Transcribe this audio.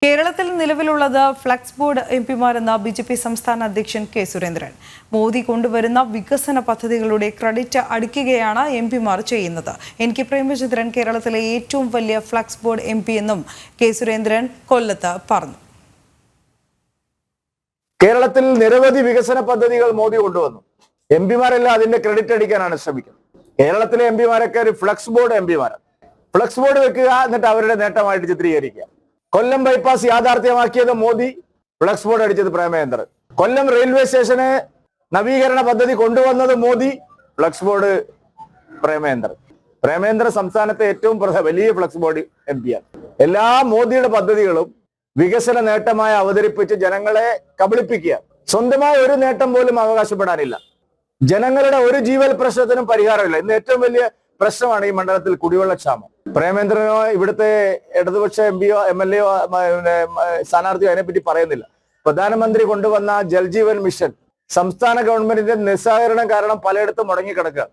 കേരളത്തിൽ നിലവിലുള്ളത് flex board എംപിമാരെന്ന BJP സംസ്ഥാന അധ്യക്ഷൻ കെ സുരേന്ദ്രൻ. മോദി കൊണ്ടുവരുന്ന വികസന പദ്ധതികളുടെ ക്രെഡിറ്റ് അടിക്കുകയാണ് എംപിമാർ ചെയ്യുന്നത്. കെ പ്രേമചന്ദ്രൻ കേരളത്തിലെ ഏറ്റവും വലിയ ഫ്ലക്സ് ബോർഡ് എംപി എന്നും കെ സുരേന്ദ്രൻ കൊല്ലത്ത് പറഞ്ഞു. കേരളത്തിൽ നിരവധി വികസന പദ്ധതികൾ മോദി കൊണ്ടുവന്നു. എംപിമാരെല്ലാം അതിന്റെ ക്രെഡിറ്റ് അടിക്കാനാണ് ശ്രമിക്കുന്നത്. കേരളത്തിലെ എംപിമാരൊക്കെ ഒരു ഫ്ലക്സ് ബോർഡ് എംപിമാരാണ്. ഫ്ലക്സ് ബോർഡ് വെക്കുക, എന്നിട്ട് അവരുടെ നേട്ടമായിട്ട് ചിത്രീകരിക്കുക. കൊല്ലം ബൈപ്പാസ് യാഥാർത്ഥ്യമാക്കിയത് മോദി, ഫ്ലക്സ് ബോർഡ് അടിച്ചത് പ്രേമചന്ദ്രൻ. കൊല്ലം റെയിൽവേ സ്റ്റേഷന് നവീകരണ പദ്ധതി കൊണ്ടുവന്നത് മോദി, ഫ്ലക്സ് ബോർഡ് പ്രേമചന്ദ്രൻ. പ്രേമചന്ദ്രൻ സംസ്ഥാനത്തെ ഏറ്റവും വലിയ ഫ്ലക്സ് ബോർഡ് എംപിയാണ്. എല്ലാ മോദിയുടെ പദ്ധതികളും വികസന നേട്ടമായി അവതരിപ്പിച്ച് ജനങ്ങളെ കബളിപ്പിക്കുക. സ്വന്തമായ ഒരു നേട്ടം പോലും അവകാശപ്പെടാനില്ല. ജനങ്ങളുടെ ഒരു ജീവൽ പ്രശ്നത്തിനും പരിഹാരമില്ല. ഇന്ന് ഏറ്റവും വലിയ പ്രശ്നമാണ് ഈ മണ്ഡലത്തിൽ കുടിവെള്ളക്ഷാമം. പ്രേമചന്ദ്രനോ ഇവിടുത്തെ ഇടതുപക്ഷ എംപിയോ MLA സ്ഥാനാർത്ഥിയോ അതിനെപ്പറ്റി പറയുന്നില്ല. പ്രധാനമന്ത്രി കൊണ്ടുവന്ന ജൽജീവൻ മിഷൻ സംസ്ഥാന ഗവൺമെന്റിന്റെ നിസ്സഹകരണം കാരണം പലയിടത്തും മുടങ്ങിക്കിടക്കുക.